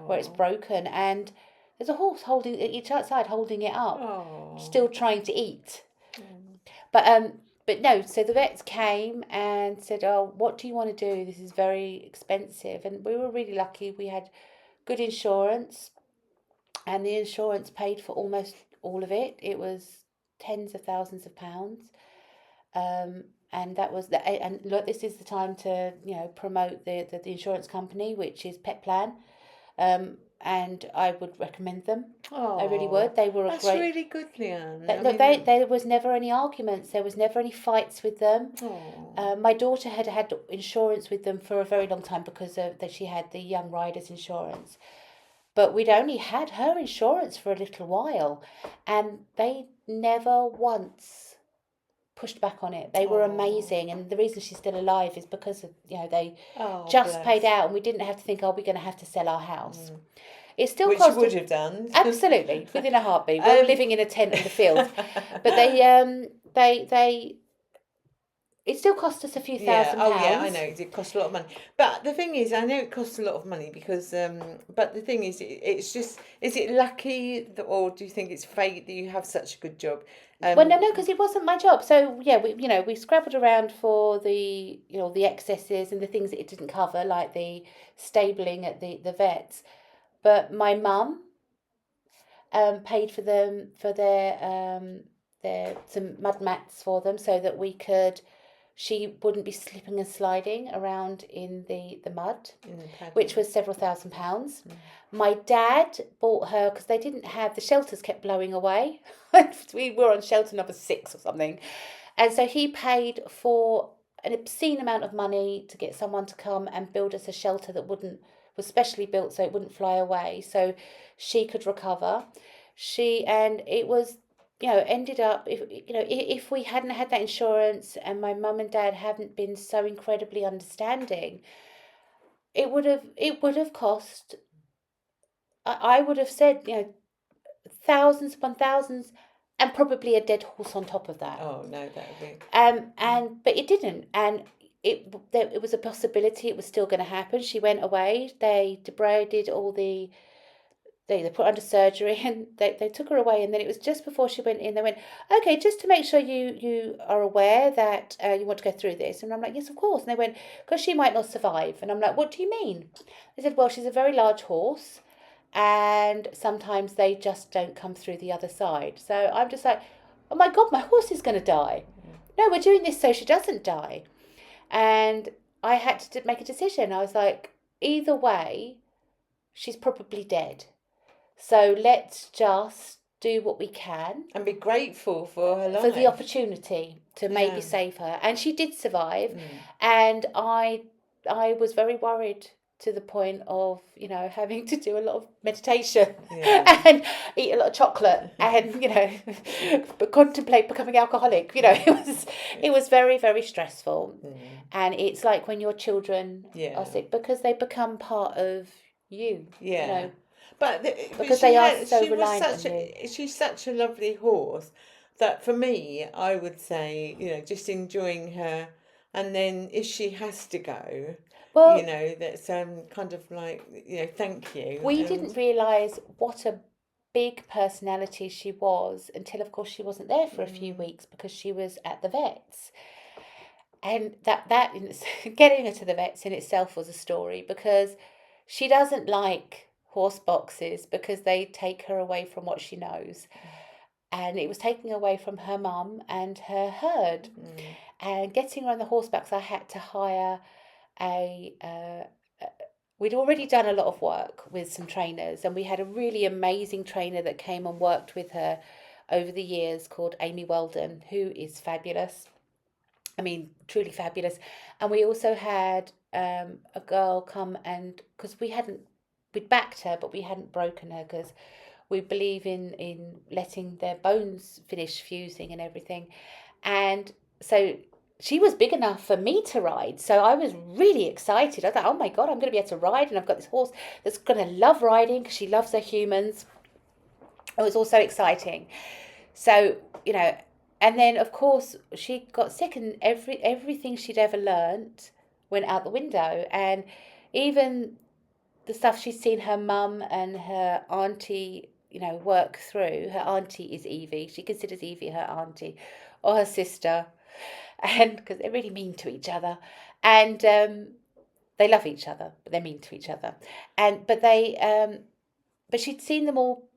where it's broken, and there's a horse holding each side holding it up, still trying to eat. But no. So the vets came and said, "Oh, what do you want to do? This is very expensive." And we were really lucky. We had good insurance, and the insurance paid for almost all of it. It was tens of thousands of pounds. And that was and look, this is the time to promote the insurance company, which is Pet Plan, and I would recommend them. I really would. They were that's really good, Leanne. There was never any arguments. There was never any fights with them. My daughter had insurance with them for a very long time because that she had the young riders insurance, but we'd only had her insurance for a little while, and they never once pushed back on it. They were amazing, and the reason she's still alive is because of they just paid out, and we didn't have to think, we're going to have to sell our house. It still which cost you would have done absolutely within a heartbeat. We were living in a tent in the field, but they it still cost us a few thousand pounds. Oh yeah, I know it cost a lot of money. But the thing is, I know it costs a lot of money because. But the thing is, it's just. Is it lucky, or do you think it's fate that you have such a good job? Well, no, because it wasn't my job. So yeah, we scrabbled around for the the excesses and the things that it didn't cover, like the stabling at the vets. But my mum paid for them for their some mud mats for them so that she wouldn't be slipping and sliding around in the mud, which was several thousand pounds. My dad bought her, because they didn't have, the shelters kept blowing away. We were on shelter number 6 or something. And so he paid for an obscene amount of money to get someone to come and build us a shelter that was specially built so it wouldn't fly away, so she could recover. And it was, ended up, if we hadn't had that insurance and my mum and dad hadn't been so incredibly understanding, it would have cost, I would have said, thousands upon thousands and probably a dead horse on top of that. Oh no, that would be. But it didn't, and it was a possibility. It was still going to happen. She went away. They debrided all the. They put her under surgery and they took her away, and then it was just before she went in. They went, okay, just to make sure you are aware that you want to go through this. And I'm like, yes, of course. And they went, because she might not survive. And I'm like, what do you mean? They said, well, she's a very large horse, and sometimes they just don't come through the other side. So I'm just like, oh my God, my horse is going to die. No, we're doing this so she doesn't die. And I had to make a decision. I was like, either way, she's probably dead. So let's just do what we can. And be grateful for her life. For the opportunity to maybe save her. And she did survive. And I was very worried to the point of, having to do a lot of meditation and eat a lot of chocolate and, contemplate becoming alcoholic. It was very, very stressful. And it's like when your children are sick, because they become part of you. Yeah. But because they are so reliant on you. She's such a lovely horse that for me, I would say, just enjoying her. And then if she has to go, well, that's kind of like, thank you. We didn't realise what a big personality she was until, of course, she wasn't there for a few weeks because she was at the vets. And that getting her to the vets in itself was a story, because she doesn't like horse boxes because they take her away from what she knows. And it was taking away from her mum and her herd. And getting her on the horsebacks, I had to hire we'd already done a lot of work with some trainers, and we had a really amazing trainer that came and worked with her over the years called Amy Weldon, who is fabulous. I mean, truly fabulous. And we also had a girl come, and because we'd backed her, but we hadn't broken her, because we believe in letting their bones finish fusing and everything. And so she was big enough for me to ride. So I was really excited. I thought, oh my God, I'm going to be able to ride. And I've got this horse that's going to love riding because she loves her humans. It was also exciting. So, and then of course she got sick, and everything she'd ever learnt went out the window. And even the stuff she's seen her mum and her auntie, work through. Her auntie is Evie. She considers Evie her auntie or her sister, and because they're really mean to each other, and they love each other, but they're mean to each other. But she'd seen them all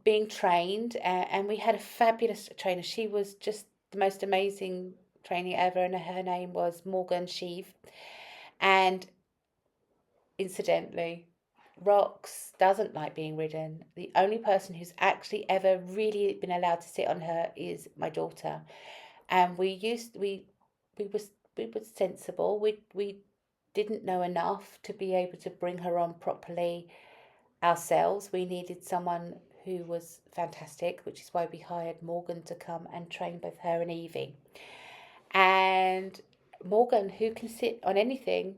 being trained, and we had a fabulous trainer. She was just the most amazing training ever, and her name was Morgan Sheave. And incidentally, Rox doesn't like being ridden. The only person who's actually ever really been allowed to sit on her is my daughter. And we were sensible. We didn't know enough to be able to bring her on properly ourselves. We needed someone who was fantastic, which is why we hired Morgan to come and train both her and Evie. And Morgan, who can sit on anything,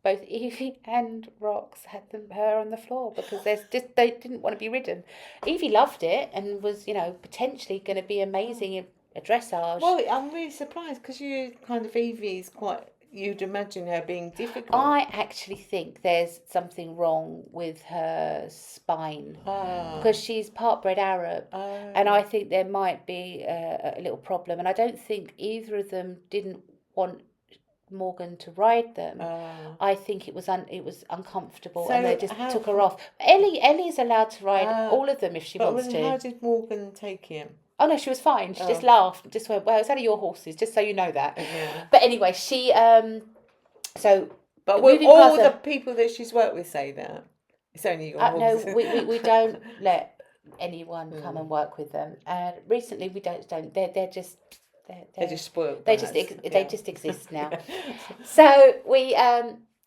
both Evie and Rox had her on the floor because they didn't want to be ridden. Evie loved it and was, potentially going to be amazing in a dressage. Well, I'm really surprised because Evie's quite. You'd imagine her being difficult. I actually think there's something wrong with her spine because she's part-bred Arab, and I think there might be a little problem. And I don't think either of them didn't want Morgan to ride them. I think it was uncomfortable, so and they just took her off. Ellie's allowed to ride all of them if she wants to. How did Morgan take him? Oh no, she was fine. She just laughed, just went, "Well, it's only your horses, just so you know that." Yeah. But anyway, she so. But will all the people that she's worked with say that it's only your horses? No, we don't let anyone come and work with them. And recently, we don't. They're just. They're just spoiled. They just exist now. So we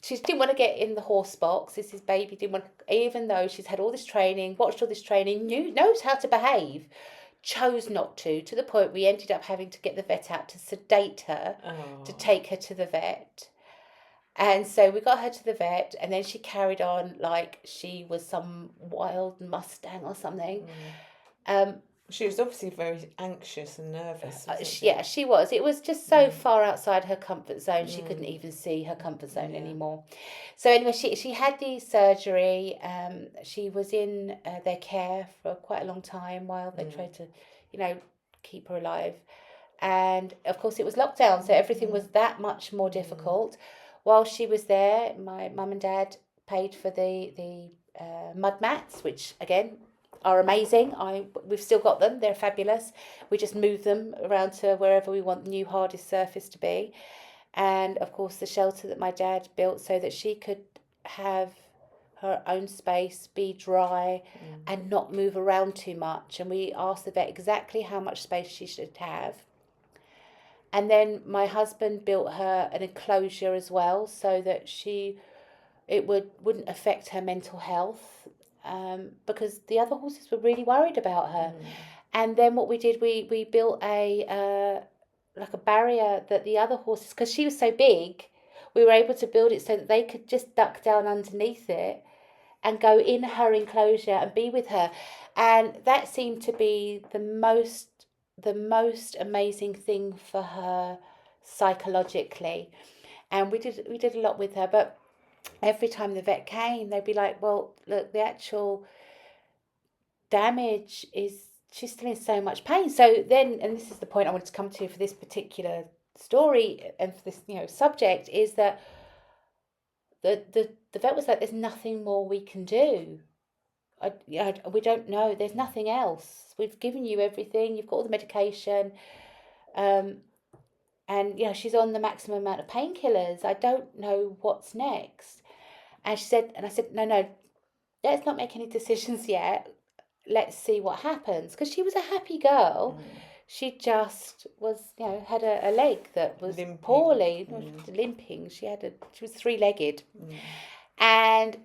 she didn't want to get in the horse box. This is baby didn't want, even though she's had all this training, watched all this training, knows how to behave, chose not to the point we ended up having to get the vet out to sedate her to take her to the vet. And so we got her to the vet, and then she carried on like she was some wild Mustang or something. She was obviously very anxious and nervous, wasn't she? Yeah, she was. It was just so far outside her comfort zone. She couldn't even see her comfort zone anymore. So anyway, she had the surgery. She was in their care for quite a long time while they tried to, keep her alive. And of course, it was lockdown, so everything was that much more difficult. While she was there, my mum and dad paid for the mud mats, which again are amazing. We've still got them. They're fabulous. We just move them around to wherever we want the new hardest surface to be. And of course, the shelter that my dad built so that she could have her own space, be dry, and not move around too much. And we asked the vet exactly how much space she should have. And then my husband built her an enclosure as well, so that it wouldn't affect her mental health, because the other horses were really worried about her. And then what we did, we built a like a barrier that the other horses, because she was so big, we were able to build it so that they could just duck down underneath it and go in her enclosure and be with her. And that seemed to be the most amazing thing for her psychologically. And we did a lot with her, but every time the vet came, they'd be like, well, look, the actual damage is, she's still in so much pain. So then, and this is the point I wanted to come to for this particular story and for this subject, is that the vet was like, there's nothing more we can do. We don't know. There's nothing else. We've given you everything. You've got all the medication, and she's on the maximum amount of painkillers. I don't know what's next. And I said, no, let's not make any decisions yet. Let's see what happens, because she was a happy girl. She just was, had a leg that was limping. Poorly, limping. She was 3-legged.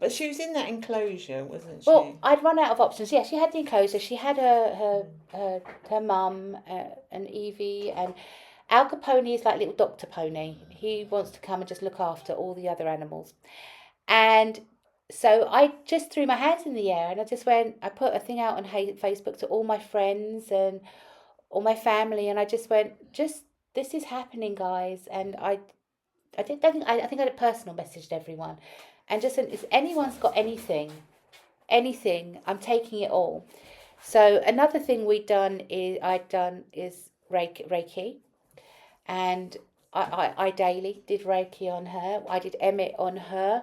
But she was in that enclosure, wasn't she? Well, I'd run out of options. Yeah, she had the enclosure. She had her mum and Evie, and Al Capone is like little Dr. Pony. He wants to come and just look after all the other animals. And so I just threw my hands in the air and I put a thing out on Facebook to all my friends and all my family, and I just went, this is happening, guys. And I think I had a personal message to everyone. And just said, if anyone's got anything, I'm taking it all. So another thing I'd done is Reiki. And I daily did Reiki on her. I did Emmett on her.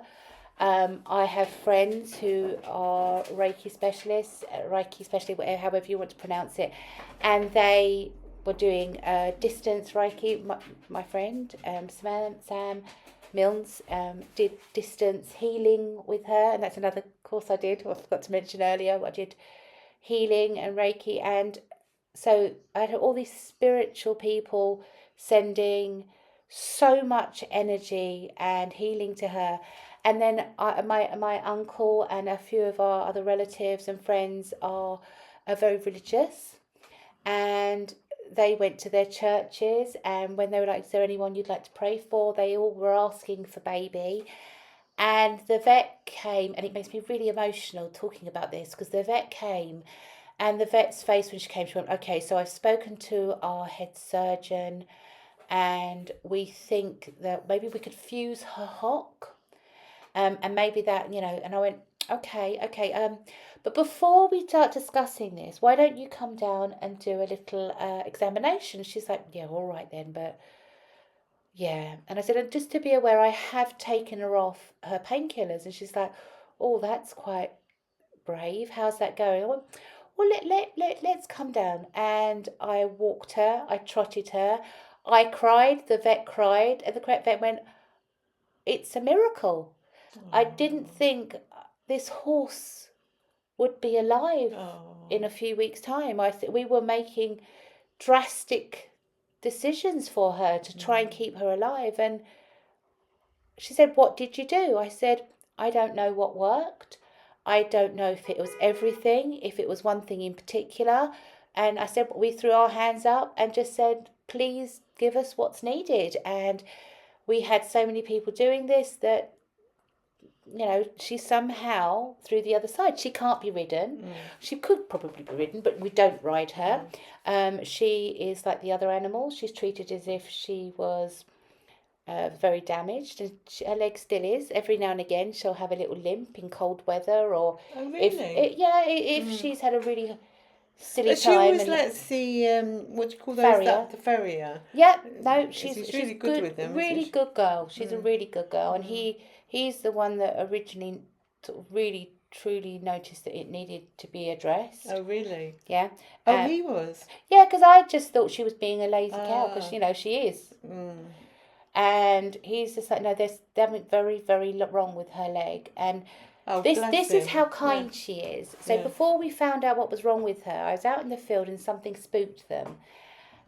I have friends who are Reiki specialists, however you want to pronounce it. And they were doing distance Reiki. My friend, Sam Milnes, did distance healing with her, and that's another course I did. I forgot to mention earlier. I did healing and Reiki, and so I had all these spiritual people sending so much energy and healing to her. And then my uncle and a few of our other relatives and friends are very religious, and they went to their churches, and when they were like, is there anyone you'd like to pray for? They all were asking for baby. And the vet came, and it makes me really emotional talking about this, because the vet came, and the vet's face when she came, she went, okay, so I've spoken to our head surgeon, and we think that maybe we could fuse her hock, and maybe that, and I went, okay, but before we start discussing this, why don't you come down and do a little examination? She's like, yeah, all right then, but yeah. And I said, and just to be aware, I have taken her off her painkillers. And she's like, oh, that's quite brave. How's that going? I went, well, let's come down. And I walked her, I trotted her, I cried, the vet cried, and the vet went, it's a miracle. I didn't think this horse would be alive in a few weeks' time. We were making drastic decisions for her to try and keep her alive. And she said, what did you do? I said, I don't know what worked. I don't know if it was everything, if it was one thing in particular. And I said, we threw our hands up and just said, please give us what's needed. And we had so many people doing this that she's somehow through the other side. She can't be ridden. She could probably be ridden, but we don't ride her. She is like the other animals. She's treated as if she was very damaged, and her leg still is. Every now and again, she'll have a little limp in cold weather, or Oh, really? if she's had a really silly But she time. always And lets the what do you call those? Farrier. The farrier. yeah, no, she's really good with them, isn't really she? good girl. She's a really good girl, and he's the one that originally sort of really truly noticed that it needed to be addressed. Oh, really? Yeah. Oh, he was. Yeah, because I just thought she was being a lazy cow, because she is. And he's just like, no, there's something very, very wrong with her leg. And this is how kind she is. So before we found out what was wrong with her, I was out in the field and something spooked them.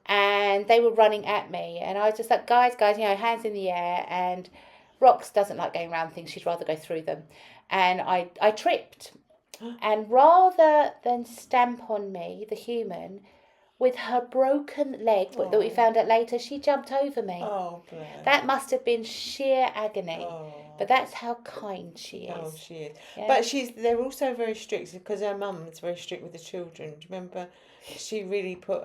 And they were running at me. And I was just like, guys, hands in the air. And Rox doesn't like going around things. She'd rather go through them. And I tripped. And rather than stamp on me, the human, with her broken leg that we found out later, she jumped over me. Oh, bless. That must have been sheer agony. But that's how kind she is. Oh, she is. Yeah. But they're also very strict, because her mum is very strict with the children. Do you remember? She really put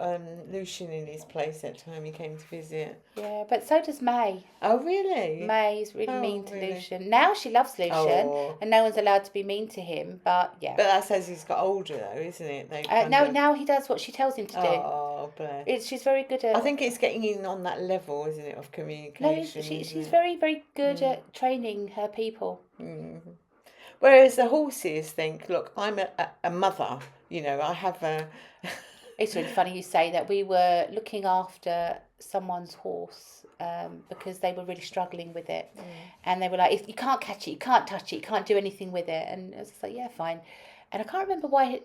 Lucian in his place that time he came to visit. Yeah, but so does May. Oh, really? May's really mean to Lucian. Now she loves Lucian, and no one's allowed to be mean to him, but yeah. But that's as he's got older, though, isn't it? Now he does what she tells him to do. Oh, bless. She's very good at... I think it's getting in on that level, isn't it, of communication. No, she's very, very good at training her people. Mm-hmm. Whereas the horses think, look, I'm a mother, I have a... It's really funny you say that. We were looking after someone's horse because they were really struggling with it. And they were like, if you can't catch it, you can't touch it, you can't do anything with it. And I was just like, yeah, fine. And I can't remember why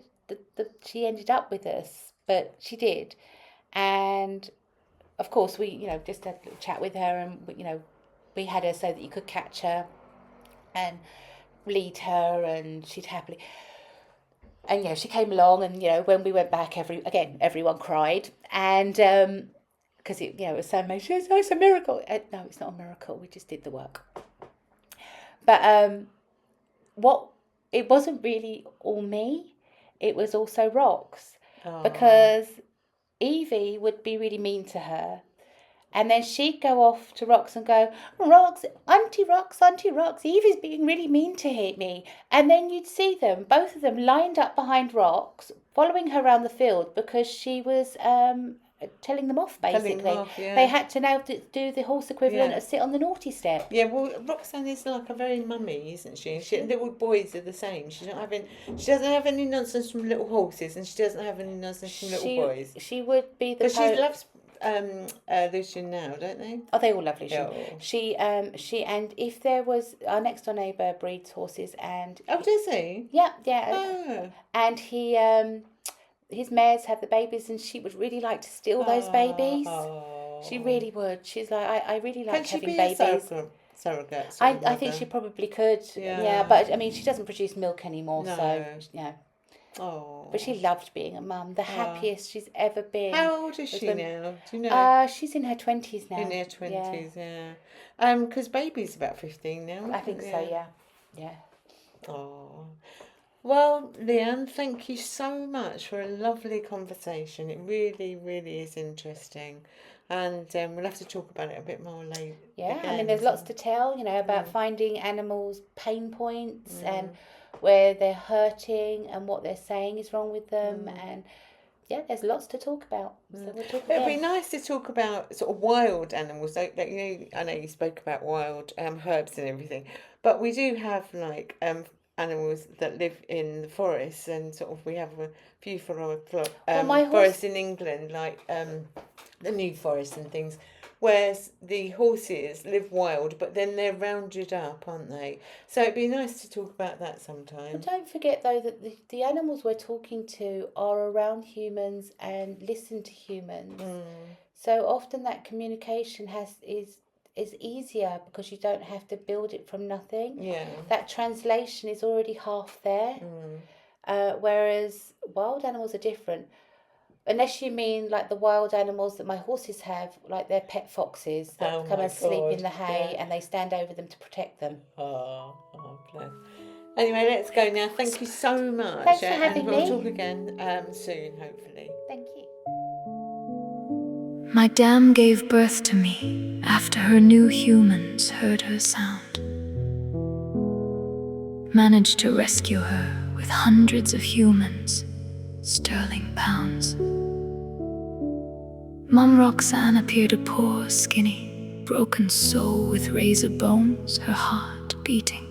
she ended up with us, but she did. And of course, we, just had a little chat with her, and, we had her so that you could catch her and lead her, and she'd happily... And, she came along, and, when we went back, everyone cried. And because, it was so amazing. Oh, it's a miracle. No, it's not a miracle. We just did the work. But it wasn't really all me. It was also Rox. Because Evie would be really mean to her. And then she'd go off to Rox and go, Rox, Auntie Rox, Evie's being really mean to me. And then you'd see them, both of them, lined up behind Rox, following her around the field, because she was telling them off, basically. They had to now do the horse equivalent of sit on the naughty step. Yeah, well, Roxanne is like a very mummy, isn't she? Little boys are the same. She doesn't have any nonsense from little horses, and she doesn't have any nonsense from little boys. She would be the... Because she loves Lucian now, don't they? Oh, they all love Lucian. Oh. She and if there was... Our next door neighbour breeds horses, and... Oh, does he? Yeah. Oh. And he... his mares have the babies, and she would really like to steal those babies. Oh. She really would. She's like, I really like having babies. babies. Surrogate. I think she probably could. Yeah, but I mean, she doesn't produce milk anymore, so yeah. Oh. But she loved being a mum. The happiest she's ever been. How old is she now? Do you know? She's in her 20s now. In her 20s, yeah. Because baby's about 15 now. I think so. Yeah. Oh. Well, Leanne, thank you so much for a lovely conversation. It really, really is interesting. And we'll have to talk about it a bit more later. Yeah, I mean, there's lots to tell, about finding animals' pain points and where they're hurting and what they're saying is wrong with them. And yeah, there's lots to talk about. So we'll talk It'd be nice to talk about sort of wild animals. Like, I know you spoke about wild herbs and everything, but we do have like animals that live in the forests, and sort of we have a few forests in England, like the New Forest and things, where the horses live wild, but then they're rounded up, aren't they? So it'd be nice to talk about that sometime. But don't forget, though, that the animals we're talking to are around humans and listen to humans. So often that communication is easier because you don't have to build it from nothing. Yeah. That translation is already half there. Whereas wild animals are different. Unless you mean like the wild animals that my horses have, like their pet foxes that Oh come my and sleep in God, the hay yeah. and they stand over them to protect them. Oh, bless. Anyway, let's go now. Thank you so much. Thanks for having and we'll me. talk again soon, hopefully. Thank you. My dam gave birth to me after her new humans heard her sound. Managed to rescue her with hundreds of humans, sterling pounds. Mum Roxanne appeared a poor, skinny, broken soul with razor bones, her heart beating.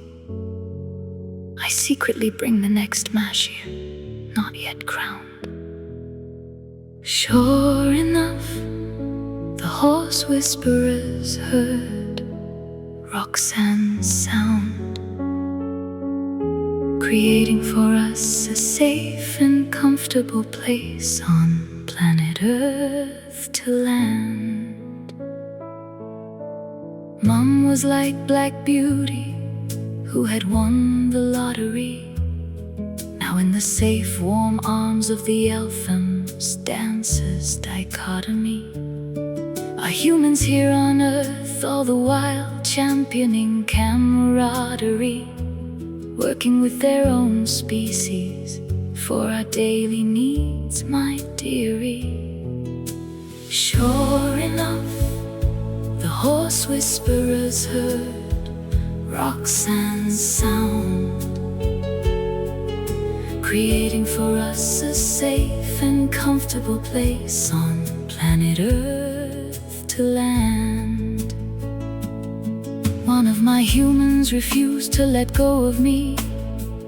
I secretly bring the next mash here, not yet crowned. Sure enough, the horse whisperers heard Roxanne's sound, creating for us a safe and comfortable place on planet Earth to land. Mum was like Black Beauty, who had won the lottery. Now in the safe, warm arms of the elfins dances dichotomy. Are humans here on Earth all the while championing camaraderie, working with their own species for our daily needs, my dearie? Sure enough, the horse whisperers heard Roxanne's sound, creating for us a safe and comfortable place on planet Earth to land. One of my humans refused to let go of me,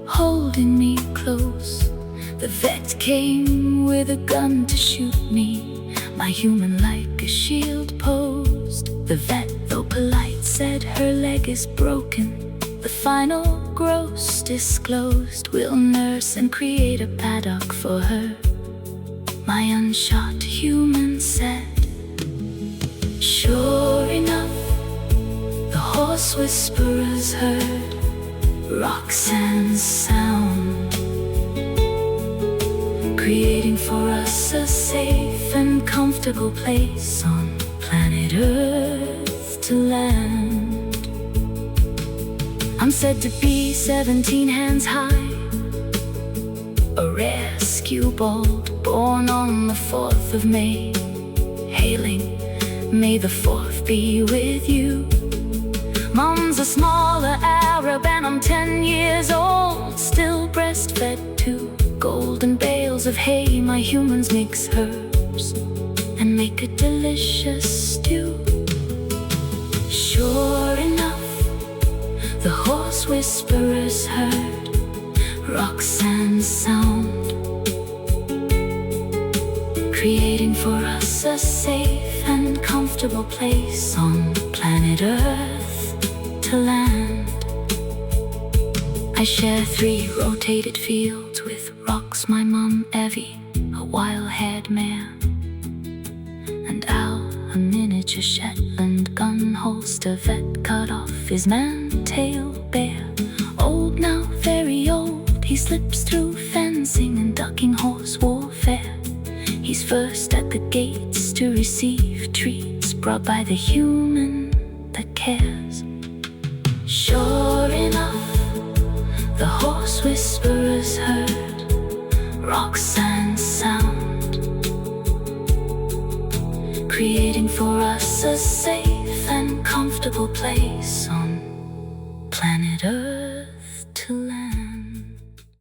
holding me close. The vet came with a gun to shoot me, my human like a shield posed. The vet, though polite, said her leg is broken. The final gross disclosed. We'll nurse and create a paddock for her, my unshot human said. Sure enough, the horse whisperers heard Roxanne's sound, creating for us a safe and comfortable place on planet Earth to land. I'm said to be 17 hands high, a rare skewbald born on the 4th of May, hailing, may the 4th be with you. Mom's a smaller Arab and I'm 10 years old, still breastfed to golden bales of hay. My humans mix herbs and make a delicious stew. Sure enough, the horse whisperers heard Roxanne's sound, creating for us a safe and comfortable place on planet Earth to land. I share 3 rotated fields with Rox, my mum Evie, a wild-haired mare, and Al, a miniature Shetland gun holster vet, cut off his man-tail bear. Old now, very old, he slips through fencing and ducking horse warfare. He's first at the gates to receive treats brought by the human that cares. Sure enough, the horse whisperers heard Roxanne's sound, creating for us a safe and comfortable place on planet Earth to land.